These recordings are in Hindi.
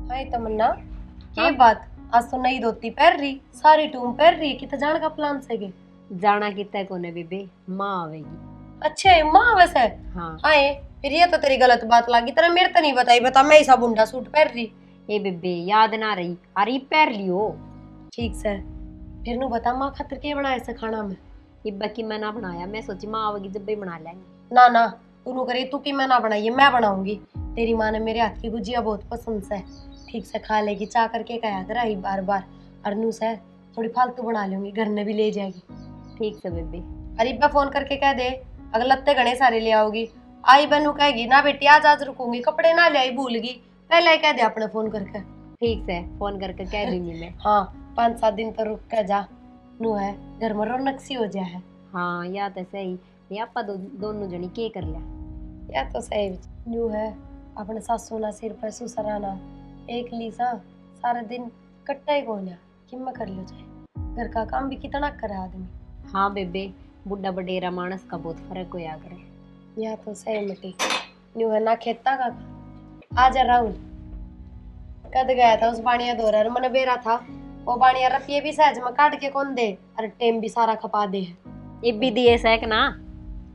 हाय तमन्ना, ये बात आज तो नई धोती पहन रही, सारी टूम पहन रही, कितना जाने का प्लान से के जाना कितना कोने बेबे, माँ आवेगी। अच्छे माँ वैसे। हाँ हाय फिर ये तो तेरी गलत बात लगी, तेरे मेरे तो नहीं बताई, बता मैं ऐसा बुंडा सूट पहन रही। ए बेबे याद ना रही, अरे पैर लियो। ठीक से फिर नु बता माँ खातिर के बनाया से खाना में। इब्बा की मैं ना बनाया, मैं सोची माँ आवेगी जब भी बना लेंगे। ना ना तू नु करे, तू की मैं ना बनाइए, मैं बनाऊंगी। तेरी माँ ने मेरे हाथ की गुजिया बहुत पसंद से, ठीक से खा लेगी, चाह करके कहा कर आई बार बार। और नु से थोड़ी फालतू बना लूंगी, घर में भी ले जाएगी। ठीक से बेबे। अरे इब्बा फोन करके कह दे, अगर लत्ते घने सारे ले आओगी। आई बहनू कहेगी ना बेटी आज आज रुकूंगी, कपड़े ना ले आई भूल गई, पहले ही कह दे अपने फोन करके। ठीक से फोन करके कह दूंगी मैं। हाँ 5-7 दिन तो रुक के जा, नु है घर में रौनक सी हो जाए है। हाँ या तो सही, या आपा दोनों जनी के कर लिया। या तो सही न्यू है, अपने सासू ना सिर पर सुसराना, एक लीसा सारा दिन कट्टा ही गोलिया कि मैं कर लो जाए, घर का काम भी कितना करे आदमी। हाँ बेबे, बुढ़ा बडेरा मानस का बहुत फर्क होया करे। या तो सही मिट्टी न्यू है ना खेता का। आजा राहुल, कद गया था उस बाणिया दौरा मैंने बेरा था, वो बाणिया रपिए भी सहज में काट के कौन दे, अरे टेम भी सारा खपा दे है। ये भी दिए सैक ना।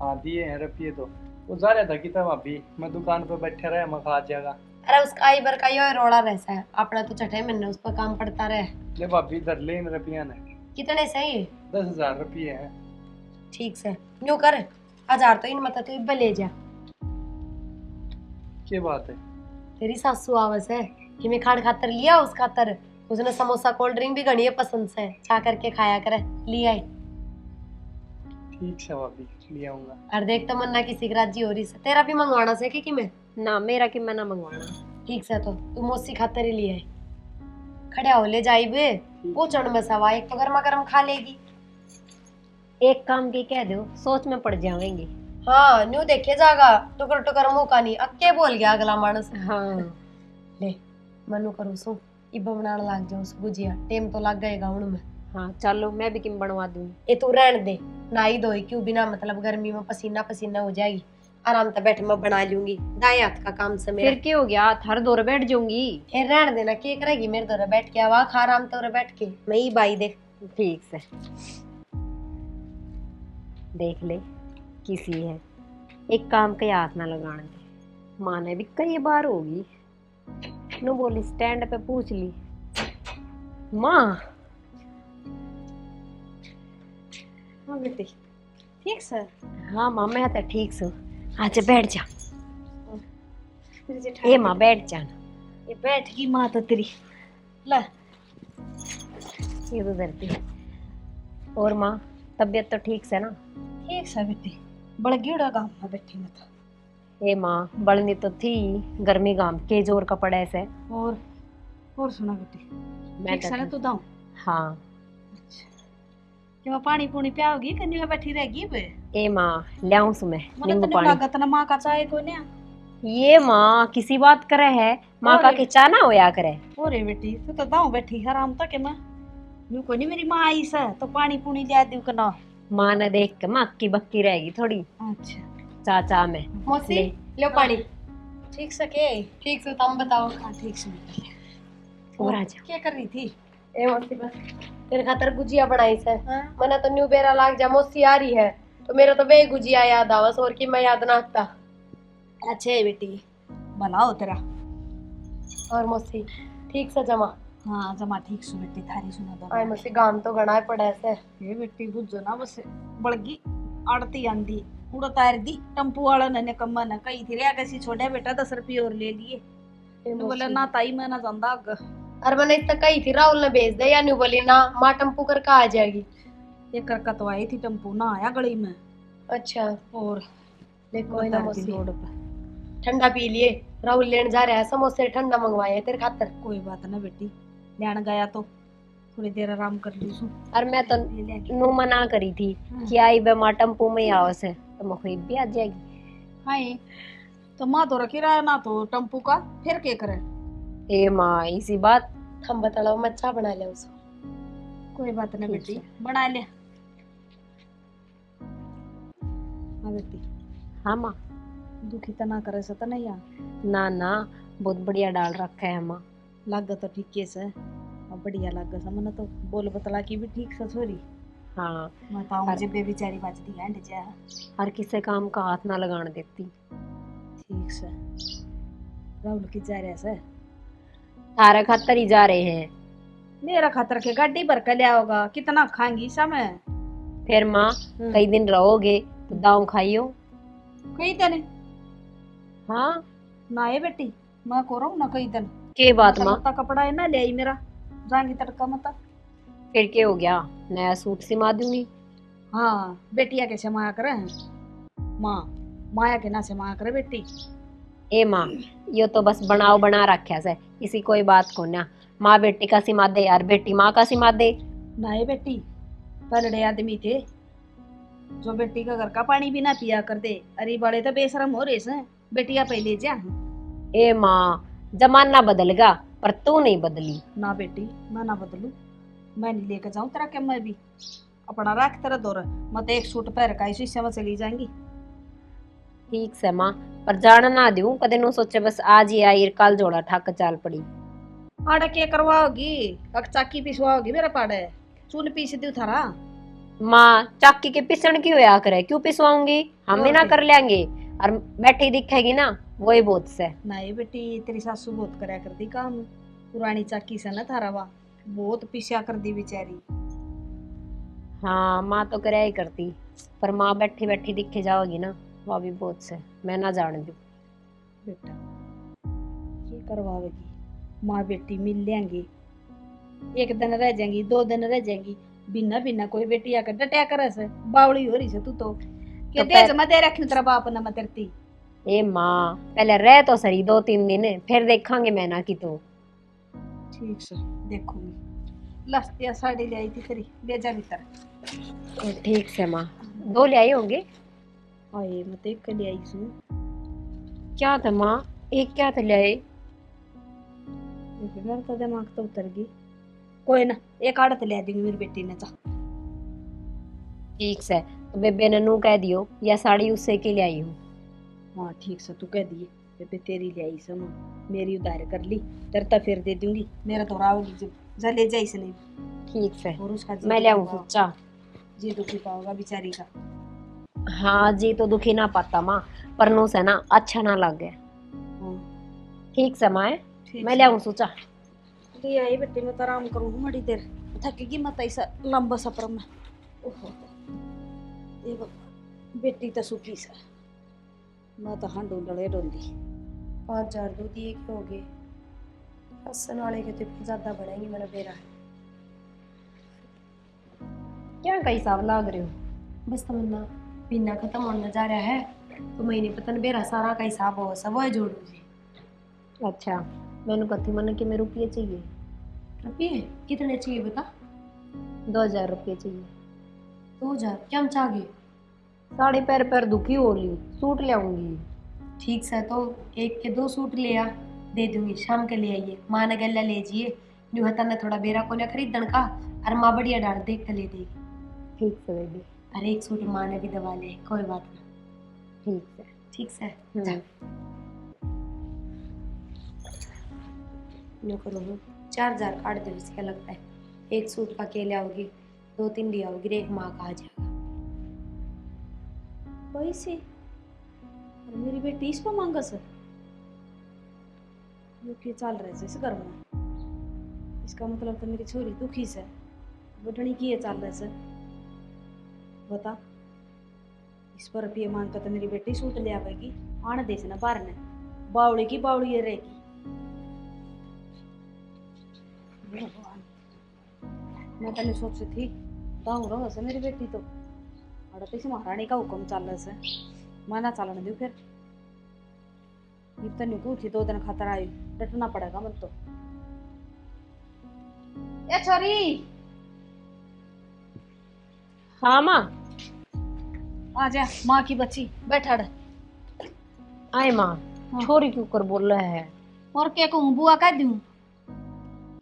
हाँ दिए हैं रुपये तो वो जा रहा था कि तब अभी मैं दुकान पे बैठे रहे, मैं खा जाएगा। अरे उसका आई बर का यो रोड़ा रहता है, अपना तो चटे मैंने उस पर काम पड़ता रहे। ले भाभी इधर ले इन रुपया ने। कितने सही? 10,000 रुपये हैं। ठीक से न्यू कर 1000 तो इन मत तू इब्बे ले जा। क्या बात है? तेरी सासू आवस है कि मैं खाड़ खातर लिया, उस खातर उसने समोसा कोल्ड ड्रिंक भी घनी पसंद से छा करके खाया करे, लिया है। ठीक है भाभी, ले आऊंगा। और देख तो मन्ना की सिगराजी हो रही से, तेरा भी मंगवाना से कि मैं। ना मेरा कि मैं ना मंगवाना। ठीक से तो तू मौसी खातर ही लिया है, खड़े हो ले जाई बे, पूछण में सवा एक तो गर्मा गर्म खा लेगी। एक काम की कह दो, सोच में पड़ जाएंगे। हाँ न्यू देखे जागा, टुकर टुकर मुंह का नहीं, अक्के बोल गया अगला मानस। हाँ ले मनु करू सु इब्बा बनाने लग जाऊं उस गुजिया, टेम तो लग गएगा उनमें। हाँ चलो मैं भी किम बनवा दूंगी। ये तू रहन दे, नाई धोई क्यों बिना मतलब गर्मी में पसीना पसीना हो जाएगी, आराम से बैठ मैं बना लूंगी, दाएं हाथ का काम से मेरा। फिर क्या हो गया, थर दौर बैठ जाऊंगी। फिर रहन देना, क्या करेगी मेरे दौरे बैठ के, आवा खा आराम तोरे बैठ के, मैं ही बाई देख। ठीक से देख ले किसी है, एक काम के हाथ ना लगाने दे। माँ ने भी कई बार होगी नो बोली, स्टैंड पे पूछ ली माँ। हाँ बेटी ठीक सर। हाँ माँ मैं तो ठीक सू, अच्छा बैठ जा। ए माँ बैठ जाना। ये बैठ गई माँ तो तेरी, ला ये तो धरती। और माँ तबीयत तो ठीक से ना? ठीक सा बेटी, बड़ गिड़ा गाँव में बैठी मैं तो। ए माँ बड़नी तो थी, गर्मी गाम के जोर का पड़ा ऐसे। और सुना बेटी, मैं ठीक सा ना तू दाऊं? हाँ। क्यों पानी पूनी पियाओगी कन्नी में बैठी रहेगी बे? ए माँ लाऊं सु मैं मने नींबू तो पानी। लागत ना माँ का चाय को ने। ये माँ किसी बात करे है, माँ का के चाना होया करे। ओरे बेटी तू तो दाऊं बैठी आराम तक मैं, न्यू को नहीं मेरी माँ आई सा तो पानी पूनी ले दूं कना। माँ ने देख के माँ की बक्की रहेगी थोड़ी। अच्छा चाचा में मौसी लो पानी। ठीक से के? ठीक से तुम बताओ। हाँ ठीक से। और आजा। क्या कर रही थी? ए मौसी बस तेरे खातर गुजिया बनाई से। मने तो न्यू बेरा लाग जा, मौसी आ रही है तो मेरा तो बे गुजिया याद आवस, और की मैं याद ना आता। अच्छा है बेटी, भला हो तेरा। और मौसी ठीक से जमा? हाँ जमा ठीक से बेटी, थारी सुना दो। आई मौसी गाम तो गणा पड़ा ऐसे। ये बेटी बुझो ना बस बड़गी आड़ती आंदी पूरा तार दी, टम्पू वाला ने कम्मा ना कही थी रे कैसी छोड़े बेटा 10 रुपये और ले लिए। बोले ना ताई मैं ना जांदा अग। अरे मैंने इतना कही थी राहुल ने भेज दे, या नहीं बोली ना माँ टम्पू करके आ जाएगी। ये करका तो आई थी टम्पू, ना आया गली में। अच्छा और देखो कोई ना मौसी ठंडा पी लिए, राहुल लेने जा रहा है समोसे ठंडा मंगवाए हैं तेरे खातर। कोई बात ना बेटी, लेने गया तो थोड़ी देर आराम कर लीसू। और मैं तो नू मना करी थी कि आई बे माँ टम्पू में आओ से, तो मैं भी आ जाएगी। हाय तो माँ तो रखी रहा ना तो टम्पू का फिर क्या करे। ए माँ इसी बात हम बता मैं अच्छा बना ले उसको। कोई बात ना बेटी बना ले। हाँ बेटी। हाँ माँ दुखी तो ना करे से तो नहीं यार। ना ना बहुत बढ़िया डाल रखा है माँ। लाग तो ठीक है से अब बढ़िया लाग सा मन तो बोल बतला की भी ठीक से छोरी हाँ, मैं तो मुझे बेचारी बचती है जा हर किसी काम का हाथ ना लगाने देती। ठीक से राहुल की जा रहा से थारा खातर ही जा रहे हैं। मेरा खतर के गाड़ी भर के लिया होगा कितना खाएंगी समय फिर माँ कई दिन रहोगे तो दाव खाइयो। कई दिन हाँ, ना है बेटी मैं को रहूं ना कई दिन के बात माँ? मता कपड़ा है ना ले आई मेरा जाएंगी तड़का मता फिर क्या हो गया, नया सूट सिमा दूंगी। हाँ बेटिया के समाया करे माँ माया के ना समाया करे बेटी ए माँ, यो तो बस बनाओ बना रखा से, किसी कोई बात को ना। माँ बेटी का सिमा दे यार, बेटी माँ का सिमा दे। ना है बेटी पलड़े आदमी थे जो बेटी का घर का पानी भी ना पिया कर दे अरे बड़े तो बेशरम हो रहे से बेटिया पहले जा ए माँ, जमाना बदलेगा पर तू नहीं बदली। ना बेटी मैं ना बदलू मैं नहीं लेकर जाऊं तेरा क्या मैं भी अपना रख तेरा दौर मैं तो एक सूट पहन का इसी समय चली जाएंगी ठीक से माँ, पर जाना ना दूं कदे नु सोचे बस आज ही आई कल जोड़ा ठक चाल पड़ी। आड़े क्या करवाओगी अक चाकी पिसवाओगी मेरा पाड़े चून पीस दू थारा माँ चाकी के पिसण क्यों होया करे, क्यों पिसवाऊंगी, हम भी और ना क्या? कर लेंगे। और बैठी दिखेगी ना वही बहुत से। नहीं बेटी तेरी सासू बहुत करया करती काम पुरानी चाकी से ना थारा वा बहुत पिसा कर दी बेचारी हाँ माँ तो करे ही करती, पर माँ बैठी बैठी दिखे जाओगी ना वह भी बहुत से, मैं ना जान दू। बेटा ये करवाएगी माँ बेटी मिल लेंगी एक दिन रह जाएंगी 2 दिन रह जाएंगी बिना बिना कोई बेटी आकर डटिया करे से बावली हो रही से तू तो के दे जमा दे रखी तेरा बाप ना मैं तेरती ए माँ पहले रह तो सही 2-3 दिन, फिर देखांगे मैं ना कि तू। ठीक से देखूंगी लस्तिया साड़ी ले आई थी तेरी ले जा भीतर ठीक से माँ, 2 ले आई होंगे। आए मैं तो एक ले आई सू क्या था माँ, एक क्या था ले आई? मेरा तो दिमाग तो उतर गई कोई ना एक आड़त ले दूंगी मेरी बेटी ने जा ठीक से, तो बेबे ने नू कह दियो या साड़ी उससे के ले आई हूँ। हाँ ठीक से तू कह दिए बेबे तेरी ले आई समा मेरी उधार कर ली तेरे तो फिर दे दूंगी मेरा तो रावगी जब जा ले जा इसे नहीं ठीक से, और उसका मैं ले आऊँ सोचा। जी दुखी पाओगा बेचारी का हाँ जी तो दुखी ना पाता माँ, पर नू से ना अच्छा ना लगे। हाँ ठीक से माँ, ठीक मैं ले आऊँ सोचा। ले आई बेटी मैं तो आराम करूँ बड़ी देर थकेगी मत ऐसा लंबा सफर में ओहो ये बेटी तो सुखी सा मैं तो हाँ डोले डोली 5,000 दूध दिए क्यों हो गए हसन वाले के तो ज्यादा बढ़ेंगे मेरा बेरा क्या का हिसाब लाग रहे हो? बस तमन्ना महीना खत्म होने जा रहा है तो महीने पतन बेरा सारा का हिसाब हो सब है जोड़ू जी। अच्छा, मैंने कथी मन के में रुपये चाहिए। रुपये कितने चाहिए बता? 2,000 रुपये चाहिए। 2,000 क्या हम चाह गए? साड़ी पैर पैर दुखी हो ली, सूट ले आऊंगी। ठीक से तो 1 के 2 सूट ले आ दे दूंगी शाम के ले आइए माँ ने गला ले जाइए न्यू हता ने थोड़ा बेरा को खरीदन का और माँ बढ़िया डाल देख कर ले देगी। ठीक से बेबी, अरे 1 सूट माँ ने भी दबा ले कोई बात ना। ठीक से। ठीक से जा न्यू करूँगी 4,000 काट दे उसका लगता है 1 सूट का के ले आओगी 2-3 ले आओगी एक माँ का आ जाएगा पैसे और मेरी बेटी इस पर मांगा सर ये क्या चल रहा है इस घर में इसका मतलब तो मेरी छोरी दुखी से बटनी की चल रहा है सर बता इस पर रुपये मांग कर तो मेरी बेटी सूट ले आवेगी आने देश ना बाहर ने बावड़ी की बावड़ी ये रहेगी मैं तने सोची थी दाऊ रहो से मेरी बेटी तो अड़ते से महारानी का हुक्म चल रहा है माना चलने दो फिर इतना नहीं थी 2 दिन खातर आई डटना पड़ेगा मन तो ए छोरी हाँ माँ, आ जा माँ की बच्ची बैठा रह आए माँ। हाँ। छोरी क्यों कर बोल रहा है? और क्या कहूँ बुआ कह दूँ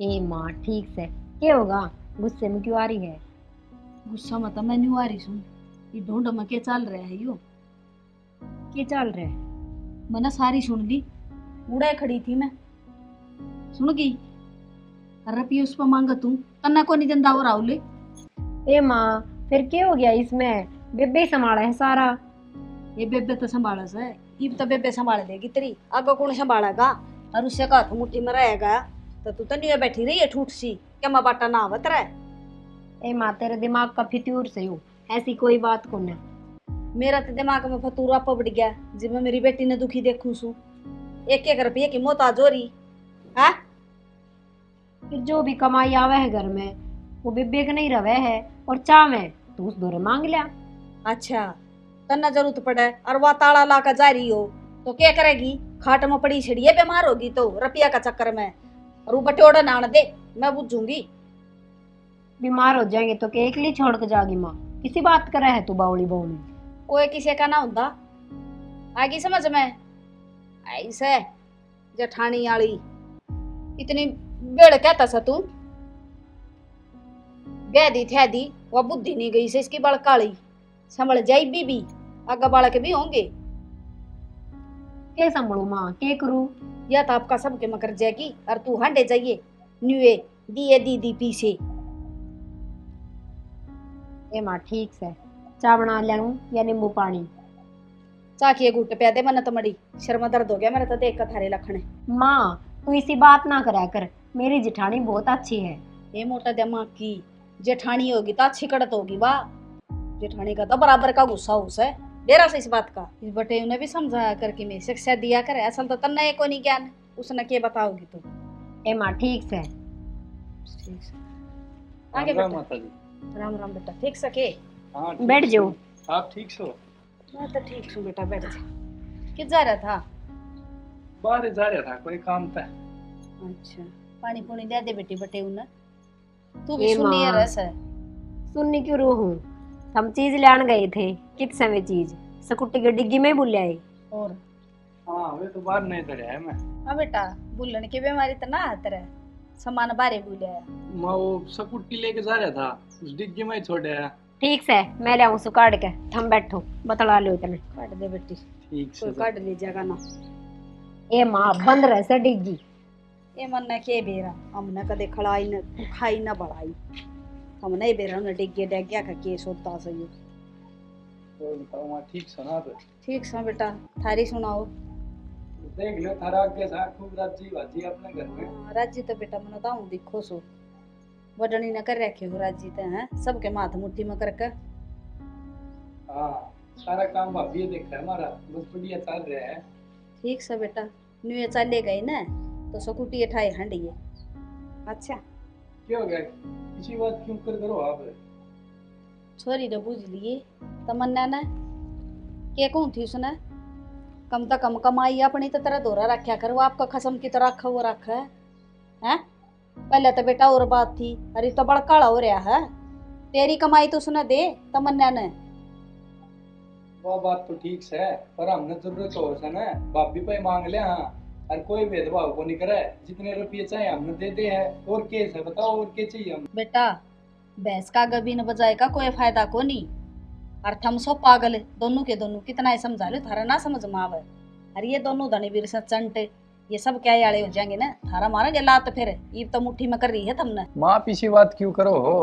ए माँ ठीक से, क्या होगा, गुस्से में क्यों आ रही है? गुस्सा मत मैं नहीं आ रही सुन ये ढूंढ में क्या चल रहा है यो क्या चल रहा है? मैंने सारी सुन ली उड़े खड़ी थी मैं सुन गई और रुपये उस पर मांगा तू तन्ना को नहीं देंदा और राहुल ए माँ फिर क्या हो गया इसमें? बेबे ही संभाला है सारा। ये बेबे तो संभाला से इब तो बेबे संभाल देगी तेरी आगे कौन संभालेगा और उससे कहा तो मुट्ठी में रहेगा तो तू तो नहीं बैठी रही है ठूठ सी क्या मैं बाटा ना आवत रहा ए माँ तेरे दिमाग का फितूर से हो, ऐसी कोई बात को ना। मेरा तो दिमाग में फतूरा पड़ गया जब मैं मेरी बेटी ने दुखी देखूं सू 1-1 रुपये की मोहताज हो रही है। फिर जो भी कमाई आवे है घर में वो बेबे के नहीं रवे है और चावे तो उस दौरे मांग लिया। अच्छा तन्ना जरूरत पड़े और वह ताला ला कर जा रही हो तो क्या करेगी? खाट में पड़ी छिड़िए बीमार होगी तो रुपया का चक्कर में और वो बटोड़ा ना दे मैं बुझूंगी। बीमार हो जाएंगे तो केक लिए छोड़ के जागी माँ, किसी बात कर रहा है तू बावली बावली। कोई किसी का ना होता आगे समझ में ऐसे जेठानी आली इतनी बेड़ कहता सा तू गैदी थे दी वह बुद्धि नहीं गई से इसकी बड़ काली संभल जाई बीबी आगे बाड़ा के भी होंगे के संभलू माँ के करू? या तो आपका सबके मकर जाएगी और तू हांडे जाइए न्यूए दिए दीदी पीछे। ए माँ ठीक से चा बना लूं या नींबू पानी? चाकिए घुट पे दे मन तो मड़ी शर्मा दर्द हो गया मेरा तो देख कर थारे लखने। माँ तू इसी बात ना करा कर, मेरी जेठानी बहुत अच्छी है। ये मोटा दिमाग की जेठानी होगी तो अच्छी कड़त होगी वाह जेठानी का तो बराबर का गुस्सा है डेरा से इस बात का। इस बटे उन्हें भी समझाया करके मैं शिक्षा दिया करे असल तो तन्ना को नहीं ज्ञान उसने के बताओगी तू। ए माँ ठीक से ठीक से आगे राम बेटा। माता जी। राम राम बेटा ठीक सके हाँ ठीक बैठ से। जाओ। आप ठीक सो? मैं तो ठीक हूँ बेटा बैठ जा। किस जा रहा था? बाहर जा रहा था कोई काम था। अच्छा पानी पुनी दे दे बेटी बटे उन्हें तू भी ए सुनी है माँ। रस है। सुननी क्यों रू हूँ, हम चीज लान गए थे कित समय चीज स्कूटी की डिग्गी में भूल आए। और हाँ वे तो बाहर नहीं धरे है मैं। हाँ बेटा भूलन की बीमारी तो ना आत रहे सामान बारे भूल आया। मैं वो स्कूटी लेके जा रहा था उस डिग्गी में ही छोड़ आया। ठीक से मैं ले आऊँ सु काट के, थम बैठो बतला लो इतने। काट दे बेटी ठीक से कोई काट ले जाएगा ना। ए माँ बंद रहे से डिग्गी। ये मन ने के बेरा हमने कदे खड़ाई न खाई न बढ़ाई हमने ही बेरा ने डिग गया का केस होता सही। तो बताओ मैं ठीक सुना तो ठीक सा बेटा थारी सुनाओ। देख लो थारा के साथ खूब राजी बाजी अपने घर में। हाँ, राजी तो बेटा मन ताऊ दिखो सो वडनी न कर रखे हो राजी तो हैं सबके माथ मुट्ठी में करके। हाँ सारा काम भाभी देख रहा है हमारा बस बढ़िया चल रहा है। ठीक सा बेटा न्यू चले गई ना तो स्कूटी उठाए हंडी है। अच्छा क्या हो गया किसी बात क्यों कर करो आप? छोरी ने बुझ लिए तमन्ना ने के कौन थी उसने कम तो कम कमाई अपनी तो तरह दोरा रखा कर वो आपका खसम की तरह रखा वो रखा है पहले तो बेटा और बात थी अरे तो बड़ा काला हो रहा है तेरी कमाई तो उसने दे तमन्ना ने। वो बात तो ठीक है पर हमने जरूरत हो से ना भाभी पे मांग ले। हाँ और कोई भेदभाव को नहीं करे जितने रुपये चाहे हमने दे दे है और क्या है बताओ और क्या चाहिए हम? बेटा भैंस का गबी न बजाए का कोई फायदा को नहीं और थम सो पागल दोनों के दोनों कितना ही समझा लो थारा ना समझ में आवे। अरे ये दोनों धनी वीर से चंट ये सब क्या याले हो जाएंगे ना थारा मारेंगे लात फिर ये तो मुट्ठी में कर रही है तुमने। माँ पीछे बात क्यों करो हो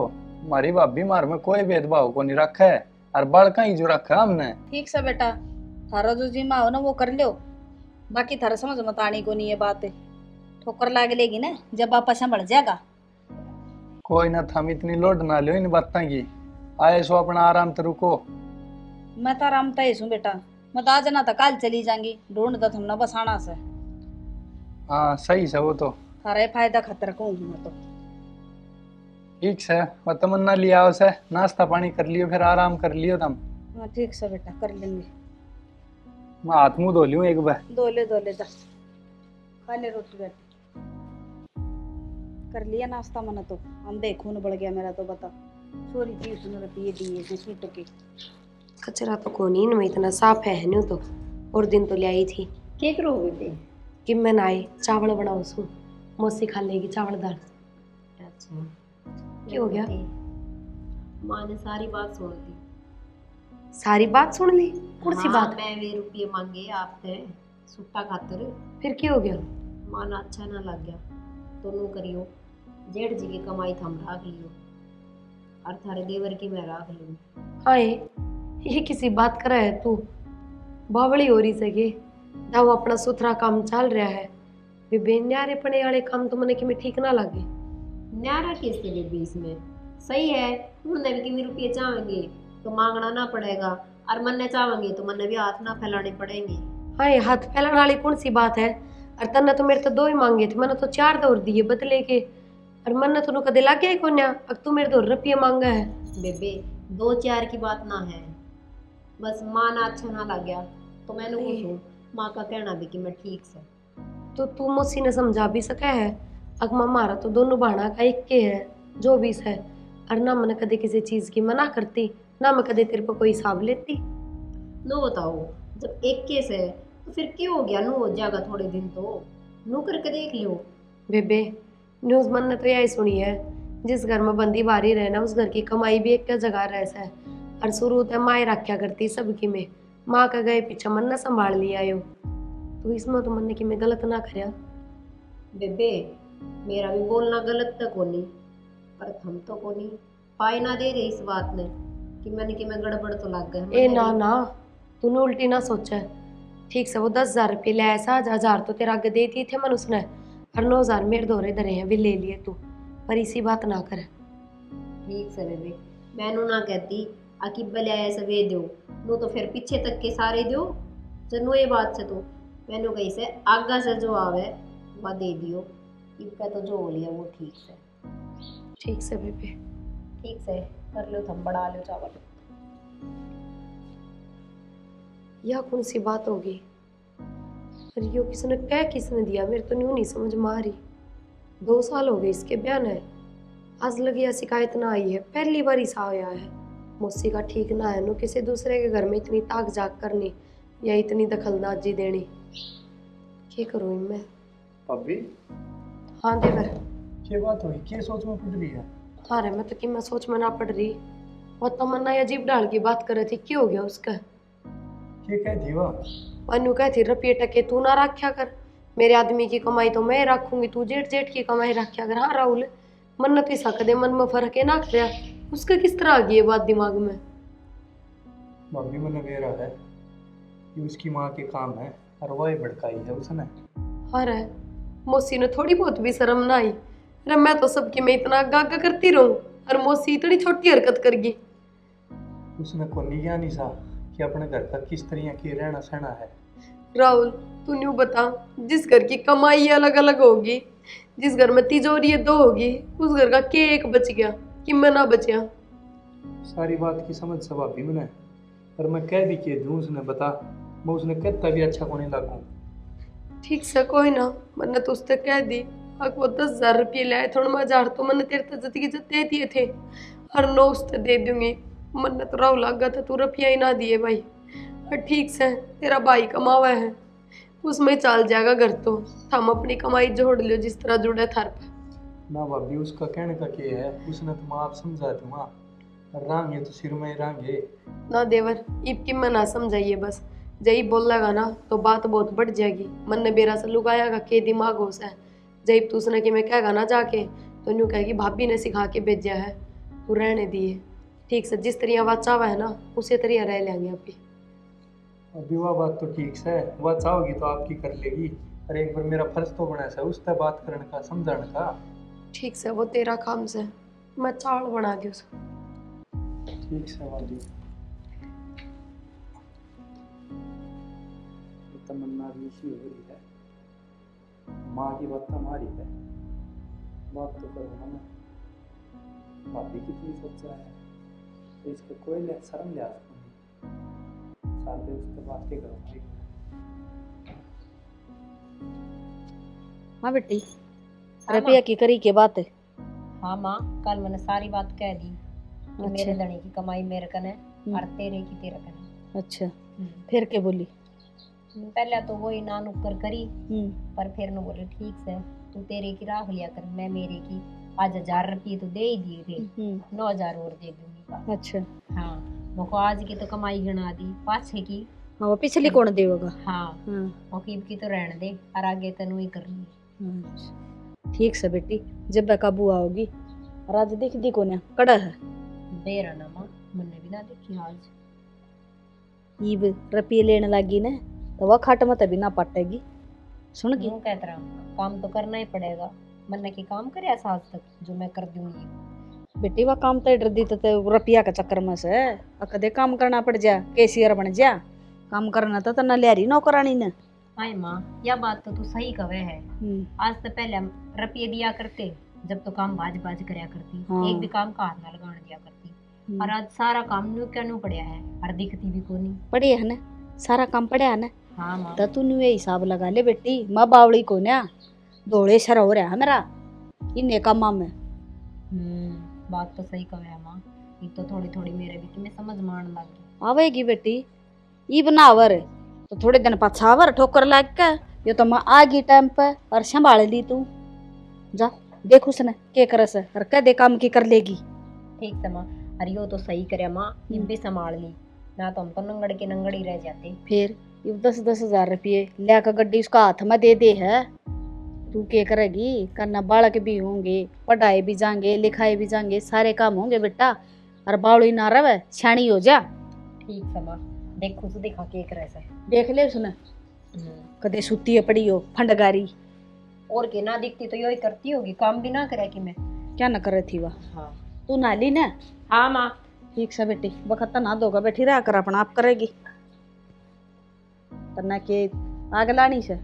हमारी भाभी मार में कोई भेदभाव को नहीं रखा है और बड़का ही जो रखा हमने। ठीक से बेटा थारा जो जिम्मा हो ना वो कर लो बाकी थारा समझ मत आनी को नहीं ये बात ठोकर लाग लेगी ना जब आप संभल जाएगा। कोई ना थम इतनी लोड ना लो इन बातों की आए सो अपना आराम तो रुको। मैं तो आराम तय हूँ बेटा मैं तो आज ना तो कल चली जाऊंगी ढूंढ दो तुमने बसाना से। हाँ सही से वो तो थारा फायदा खतर को हूँ मैं तो। ठीक है वो तमन्ना लिया उसे नाश्ता पानी कर लियो फिर आराम कर लियो तुम। हाँ ठीक से बेटा कर लेंगे। मैं हाथ मुंह धो लियो एक बार। दोले जा खा ले रोटी बेटी कर लिया नाश्ता मना तो हम देखो न बढ़ गया मेरा तो बता छोरी थी उसने रुपये दिए थे सूट के। कचरा तो कोनी न में इतना साफ है न्यू तो और दिन तो ले आई थी क्या करो बेटे? कि मैं नाए चावल बनाओ सू मौसी खा लेगी चावल दाल। अच्छा क्या हो गया? माँ ने सारी बात सुन ली। सारी बात सुन ली? कौन सी हाँ, बात? मैं वे रुपये मांगे आपसे सुट्टा खातर फिर क्या हो गया? माँ ना अच्छा ना लग गया तो नू करियो जेठ जी की कमाई थम राख लियो और थारे देवर की मैं राख लूँ। हाय ये किसी बात कर रहा है तू? बावड़ी हो रही सके दाव अपना सुथरा काम चल रहा है। बेबे न्यारे पने वाले काम तो मने कि मैं ठीक ना लगे। न्यारा किससे बेबी इसमें सही है। उन्होंने भी कि रुपये चाहेंगे तो मांगना ना पड़ेगा और मन्ने चाहेंगे तो मन्ने भी हाथ ना फैलाने पड़ेंगे। हाय हाथ फैलाने वाली कौन सी बात है? और तन्ने तो मेरे तो 2 ही मांगे थे, मैंने तो 4 दौर दिए बदले के। और मन्ने तो कदे लागे ही कोन्या अब तू मेरे 2 रुपये मांगा है। बेबे 2-4 की बात ना है, बस माँ ना अच्छा ना लग गया तो मैंने पूछूं माँ का कहना भी कि मैं ठीक से। तो तू मुझसे ने समझा भी सका है अगमा मारा तो दोनों बहाना का एक के है जो भी है। और ना मैंने कदे किसी चीज की मना करती ना मैं कदे तेरे पर कोई हिसाब लेती। नो बताओ जब एक केस है तो फिर क्यों हो गया, नो हो जाएगा थोड़े दिन तो नो करके देख लो। बेबे न्यूज मन ने तो यही सुनी है जिस घर में बंदी बारी रहे ना उस घर की कमाई भी एक का जगह रहता है। और शुरू तो माँ रखा करती सबकी में माँ का गए पीछे मन ने संभाल लिया यो। तो इसमें तो मन की मैं गलत ना करया। बेबे मेरा भी बोलना गलत तो कोनी पर थम तो कोनी पाई ना दे रही इस बात ने कि मैंने कि मैं गड़बड़ तो लग गए। ए ना ना तूने उल्टी ना सोचा। ठीक से वो 10,000 रुपये ले ऐसा 1,000 तो तेरा आगे देती थे मन उसने और 9,000 मेरे दौरे धरे हैं भी ले लिए तू। पर इसी बात ना कर। ठीक से बेबे मैनू ना कहती आकि भले ऐसे वे दो नो तो फिर पीछे तक के सारे दो जनो ये बात से तो मैनू कहीं से आगा से जो आवे वह दे दियो। इनका तो जो हो लिया वो ठीक से। ठीक से बेबे ठीक से कर लो थम बढ़ा लो चावल। यह कौन सी बात होगी? और यो किसने क्या किसने दिया मेरे तो न्यू नहीं समझ में आ रही। 2 साल हो गए इसके बयान है आज लगी यह शिकायत ना आई है पहली बार ऐसा आया है। मुझसे का ठीक ना है नो किसी दूसरे के घर में इतनी ताक जाग करनी या इतनी दखलंदाजी देनी। क्या करूँ मैं? भाभी हाँ देवर क्या बात हुई, क्या सोच में पड़ रही है? हाँ रे मैं तो कि मैं सोच में ना पड़ रही। और तमन्ना अजीब डाल की बात कर रही थी क्या हो गया उसका? क्या कह दी वो? अनु कहती रुपये टके तू ना रखा कर मेरे आदमी की कमाई तो मैं रखूंगी तू जेठ जेठ की कमाई रखा कर। हाँ राहुल मन तो ऐसा कदे मन में फर्क है ना कर उसका किस तरह आ गई ये बात दिमाग में? भाभी मैंने वेरा है कि उसकी माँ के काम है और वही भड़काई है उसने। हाँ रे मौसी ने थोड़ी बहुत भी शर्म ना आई। अरे मैं तो सबकी मैं इतना गागा करती रहूं और मौसी इतनी छोटी हरकत कर गई। उसने को नहीं ज्ञान ही सा कि अपने घर का किस तरह की रहना सहना है। राहुल तू न्यू बता जिस घर की कमाई अलग अलग होगी जिस घर में तिजोरी 2 होगी उस घर का के एक बच गया कि मैं ना बचा। सारी बात की समझ सब भाभी मैंने पर मैं कह भी के दूं उसने बता मैं उसने कहता भी अच्छा को नहीं लागू। ठीक से कोई ना मैंने तो उससे कह दी वो 10,000 रुपये लाए थोड़ा मैं 1,000 तो मैंने तेरे तक की दे दिए थे और 9 उससे दे दूंगी। मैंने तो राव लगा था तू रुपया ही ना दिए भाई। और ठीक से तेरा भाई कमावा है उसमें चल जाएगा घर तो हम अपनी कमाई जोड़ लियो जिस तरह जुड़े थार पे। ना भाभी उसका कहने का क्या है उसने तो मैं आप समझा दूंगा रांगे तो सिर में रांगे। ना देवर इब की मैं ना समझाइए बस जई बोल लगा ना तो बात बहुत बढ़ जाएगी। मन ने बेरा से लुगायागा के दिमाग हो सा जई तू उसने कि मैं कहेगा ना जाके तो न्यू कहेगी भाभी ने सिखा के भेजा है तू रहने दिए। ठीक से जिस तरह बात चावा है ना उसी तरह रह लेंगे अभी। अभी वह बात तो ठीक से वह चाहोगी तो आपकी कर लेगी और एक बार मेरा फर्ज तो बना सा उससे बात करने का समझाने का। ठीक से वो तेरा काम से मैं चावल बना दी उसे। ठीक से वाली तमन्ना भी इसी हो रही है माँ की बात हमारी है बात तो करो ना भाभी कितनी सोचा है तो इसका कोई शर्म लिहाज नहीं साले उसके बात के करो। हाँ बेटी रुपया की करी के बात है। हाँ माँ कल मैंने सारी बात कह दी कि अच्छा। मेरे धनी की कमाई मेरे कने और तेरे की तेरे कने। अच्छा फिर क्या बोली? पहले तो वही ना नुक्कर करी पर फिर न बोले ठीक से तू तेरे की राख लिया कर मैं मेरे की आज 1,000 रुपये तो दे ही दिए थे 9,000 और दे दूंगी। अच्छा हाँ वो आज की तो कमाई गिना दी पाछे की। हाँ वो पिछली कौन देगा? हाँ वो की तो रहने दे और आगे तेनू ही करनी। ठीक से बेटी, जब बेका बुआ होगी। और आज देख दी कोने कड़ा है बेरा ना माँ, मैंने भी ना देखी आज। ईब रुपये लेने लगी ना तो वह खाट में तभी ना पटेगी। सुन की यूं कहत रहा, काम तो करना ही पड़ेगा। मैंने की काम करे ऐसा आज तक जो मैं कर दूंगी। बेटी वह काम तो डर दी तो रुपया के चक्कर में से कदे काम करना पड़ जा, कैशियर बन जा। काम करना तो न लियारी नौकरानी ने। हाय माँ, यह बात तो तू सही कवे है। आज तो पहले हम रुपये दिया करते, जब तो काम बाज बाज करया करती। हाँ। एक भी काम का हाथ ना लगाने दिया करती। और आज सारा काम न्यू क्या न्यू पड़िया है, और दिखती भी कोनी। पड़े है ना, सारा काम पड़ा है ना। हाँ माँ। तो तू न्यू हिसाब लगा ले बेटी, माँ बावड़ी को ना दौड़े सर हो रहा है मेरा इन कामा में। बात तो सही कहे है माँ। ये तो थोड़ी थोड़ी मेरे भी में समझ मान लग गई। आवेगी बेटी, ई बनावर तो थोड़े दिन पछावर ठोकर लाग के ये तो मैं आ गई टाइम पे और संभाल ली तू। जा देख उसने के करे से और कदे काम की कर लेगी। ठीक से माँ, अरे यो तो सही करे माँ, ये भी संभाल ली ना तो हम तो नंगड़ के नंगड़ ही रह जाते। फिर ये 10-10 हजार रुपये लेकर गड्डी उसका हाथ में दे दे है, तू क्या करेगी? करना बालक भी होंगे, पढ़ाई भी जाएंगे, लिखाई भी जाएंगे, सारे काम होंगे बेटा। और बावड़ी ना रहे छाणी हो जा। ठीक से माँ, देखो तो दिखा के करे से देख ले उसने कदे सुती है पड़ी हो फंडगारी। और के ना दिखती तो यो ही करती होगी, काम भी ना करे कि मैं क्या न करे थी वह। हाँ। तू नाली ना। हाँ माँ। ठीक से बेटी, वक्त ना दोगा बैठी रहा कर अपना आप करेगी करना के आग लानी से।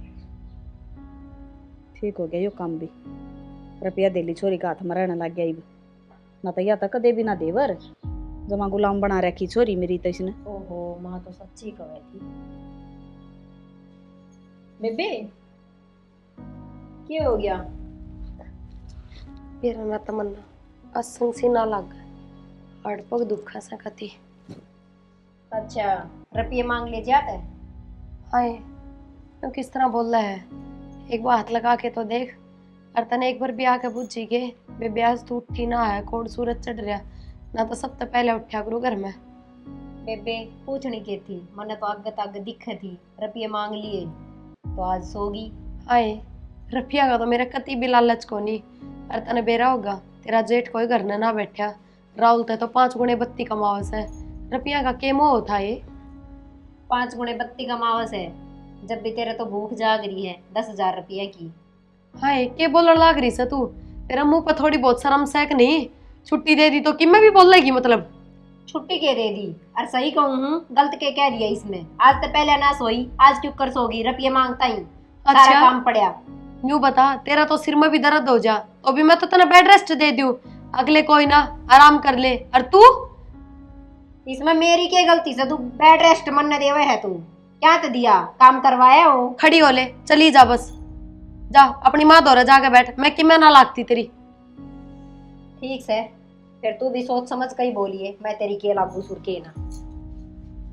ठीक हो गया यो काम भी, रुपया दे ली छोरी का हाथ में रहने लग गया। ना तो या तक कदे भी ना देवर जमा गुलाम बना रखी छोरी मेरी तो इसने। ओहो माँ तो सच्ची कहे थी। बेबे क्या हो गया? मेरा ना तमन्ना असंग सी ना लग हड़पक दुखा सा कती। अच्छा, रुपये मांग ले जाता है। हाय तो किस तरह बोल रहा है, एक बार हाथ लगा के तो देख। और तने एक बार भी आके पूछी के बे ब्याज तू उठी ना है, कोड सूरज चढ़ रहा ना तो सब तो पहले उठा करू घर में। बेबे पूछनी के थी, मैंने तो आगे तक दिखे थी, रुपये मांग लिए तो आज सोगी। हाय रुपया का तो मेरा कति भी लालच को नहीं। और तने बेरा होगा तेरा जेठ कोई घर ने ना बैठा, राहुल ते तो 5 गुणे बत्ती कमावस है। रुपया का के मोह था ये? 5 गुणे बत्ती कमावस है, जब भी तेरे तो भूख जाग रही है 10,000 रुपये की। हाय के बोलने लाग रही से तू? तेरा मुंह पर थोड़ी बहुत शर्म सहक नहीं? छुट्टी दे दी तो कि मैं भी बोल लेगी मतलब? छुट्टी के दे दी और सही कहूँ हूँ, गलत के कह दिया इसमें। आज तो पहले ना सोई, आज क्यों कर सोगी? रुपये मांगता ही सारा अच्छा काम पड़ा। यूं बता, तेरा तो सिर में भी दर्द हो जा तो भी मैं तो तेना बेड रेस्ट दे दूं, अगले कोई ना आराम कर ले। और तू इसमें मेरी क्या गलती से तू बेड रेस्ट मन देवे है? तू क्या तो दिया काम करवाया हो? खड़ी हो ले, चली जा बस जा अपनी माँ दौरा जाके बैठ, मैं कि मैं ना लागती तेरी। ठीक से फिर तू भी सोच समझ कर ही बोलिए, मैं तेरी के लागू सुर के ना।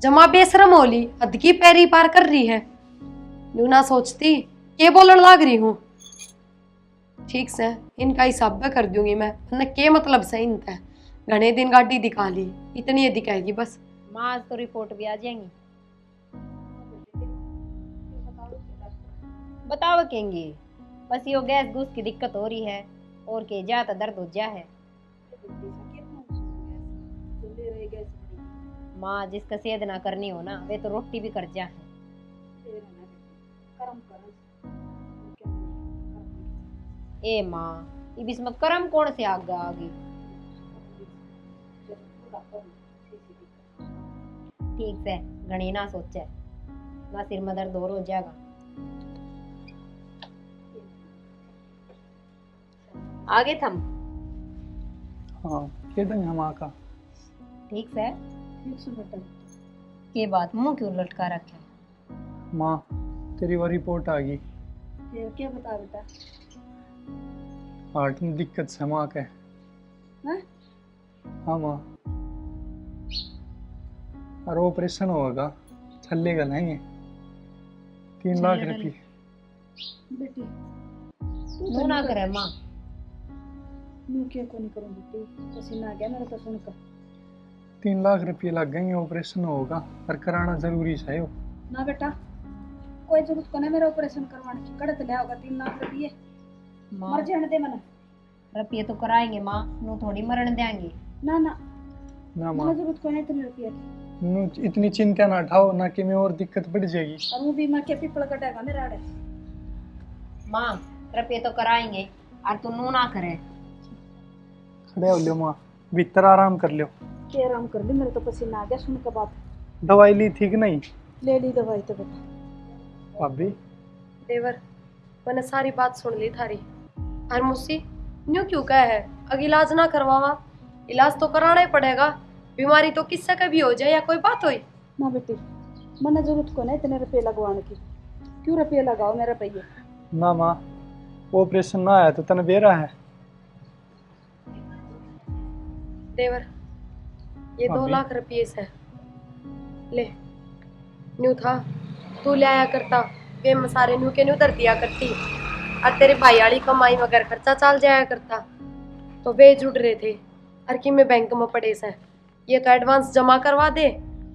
जमा बेशरम होली, हद की पैरी पार कर रही है। यूं ना सोचती के बोलने लाग रही हूँ। ठीक से इनका हिसाब भी कर दूंगी मैं, वरना के मतलब से इनका घने दिन गाड़ी दिखा ली, इतनी ये दिखाएगी बस। माँ आज तो रिपोर्ट भी आ जाएंगी, बताओ कहेंगे बस यो गैस घूस की दिक्कत हो रही है, और के ज्यादा दर्द हो जा है। माँ जिसका सेध ना करनी हो ना, वे तो रोटी भी कर जा है। ए माँ ये इसमें कर्म कौन से आगे आगे? ठीक से घनी ना सोचे ना, सिर में दर्द और हो जाएगा। आगे थम। हाँ के दिन हम आका। ठीक से के बात मुंह क्यों लटका रखे? माँ तेरी वो रिपोर्ट आ गई। क्या बता बेटा? हार्ट में दिक्कत से माँ के। हाँ माँ, और ऑपरेशन होगा, छल्ले का नहीं 3 लाख रुपये। बेटी मुंह ना करे माँ। मैं क्या को नहीं करूँ बेटी, पसीना आ गया मेरा तो सुनकर। 3 लाख रुपये लग गए, ऑपरेशन होगा और कराना जरूरी है। ना बेटा कोई जरूरत को नहीं मेरा ऑपरेशन करवाने की, कड़त ले होगा 3 लाख रुपये। माँ मर जाने दे मना रुपये तो कराएंगे माँ, नू थोड़ी मरण देंगे। ना ना ना मना माँ, जरूरत को नहीं इतने रुपये की। नू इतनी चिंता ना उठाओ ना कि मैं और दिक्कत बढ़ जाएगी। और वो बीमा के पिपल कटेगा मेरा आड़े। माँ रुपये तो कराएंगे और तू नू ना करे। खड़े हो लियो माँ, भीतर आराम कर लियो। के आराम कर ली, मेरे तो पसीना आ गया सुन के बात। दवाई ली थी कि नहीं? ले ली दवाई तो बेटा। भाभी देवर, मैंने सारी बात सुन ली थारी। और मुझसे न्यू क्यों कहा है अगर इलाज ना करवावा? इलाज तो कराना ही पड़ेगा, बीमारी तो किससे कभी हो जाए या कोई बात होई। ना बेटी मना जरूरत को नहीं इतने रुपये लगवाने की। क्यों रुपये लगाओ मेरे रुपये? ना माँ, ऑपरेशन ना आया तो तन बेरा है। देवर, ये 2 भाभी? लाख रुपये से ले। न्यू था तू ले आया करता, वे मसारे न्यू के न्यू धर दिया करती, और तेरे भाई वाली कमाई मगर खर्चा चल जाया करता। तो वे जुड़ रहे थे और कि मैं बैंक में पड़े से, ये तो एडवांस जमा करवा दे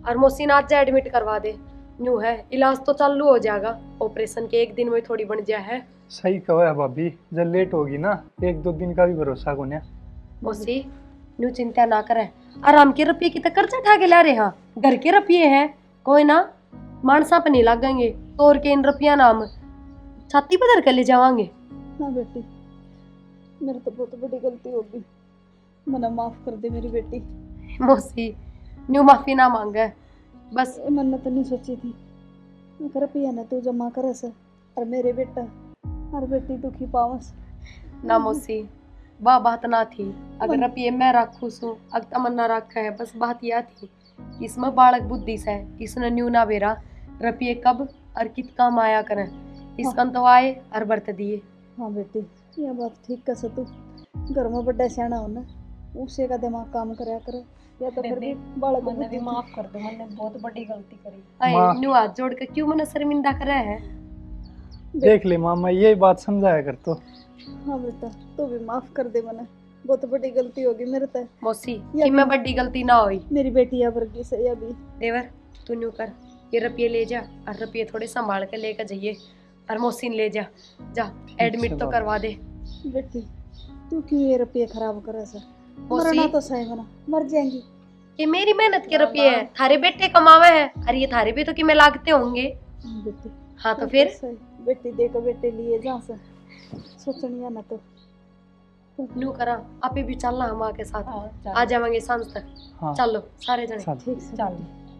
और मोसीन आज एडमिट करवा दे। न्यू है इलाज तो चालू हो जाएगा, ऑपरेशन के 1 दिन में थोड़ी बन जाए है। सही कहो है भाभी, जब लेट होगी ना 1-2 दिन का भी भरोसा को नहीं। मोसी न्यू चिंता ना करे, आराम के रुपये की तो कर्जा उठा के ला रहे। हाँ घर के रुपये हैं, कोई ना मानसा पे नहीं लागेंगे तो और के इन रुपया नाम छाती पर धर कर ले जावांगे। ना बेटी मेरे तो बहुत बड़ी गलती होगी, मना माफ कर दे मेरी बेटी। मोसी न्यू माफी ना मांगे बस। ए मन्नत तो नहीं सोची थी अगर रुपया ना तू जमा करे से और मेरे बेटा और बेटी दुखी पावस। ना मोसी वाह बात ना थी, अगर रुपये मैं रखू सू अग तमन्ना रखा है, बस बात यह थी इसमें बालक बुद्धि से इसने न्यू ना बेरा रुपये कब और कित काम आया करें, इसकन तो आए और बरत दिए। हाँ बेटी यह बात ठीक कस तू, घर में बड़ा सियाना होना उसे का दिमाग काम कराया करे, या तो फिर भी बालक को मैंने भी बुद्धि माफ कर दो, मैंने बहुत बड़ी गलती करी। माँ। न्यू हाथ जोड़ के क्यों मैंने शर्मिंदा करे है। देख ले माँ, मैं यही बात समझाया कर तो। हाँ बेटा तू भी माफ कर दे मना, बहुत बड़ी गलती होगी मेरे से। मौसी कि मैं बड़ी गलती ना हुई। मेरी बेटी या वर्गी से या भी देवर तू न्यू कर, ये रुपये ले जा और रुपये थोड़े संभाल के लेकर जाइए और मौसी ले जा जा एडमिट तो बाबा। करवा दे। बेटी तू क्यों ये रुपये खराब करे से? मौसी मरना तो सही मना, मर जाएंगी। ये मेरी मेहनत के रुपये है, थारे बेटे कमावे हैं और ये थारे भी तो कि मैं लागते होंगे। हाँ बेटी हाँ तो फिर सही, बेटी देखो बेटे लिए जहाँ से सोचनिया ना तो। न्यू करा आपे भी चलना हम के साथ, हाँ, चल। आ जाएंगे सांझ तक। हाँ चलो सारे जने। चल। ठीक से चल।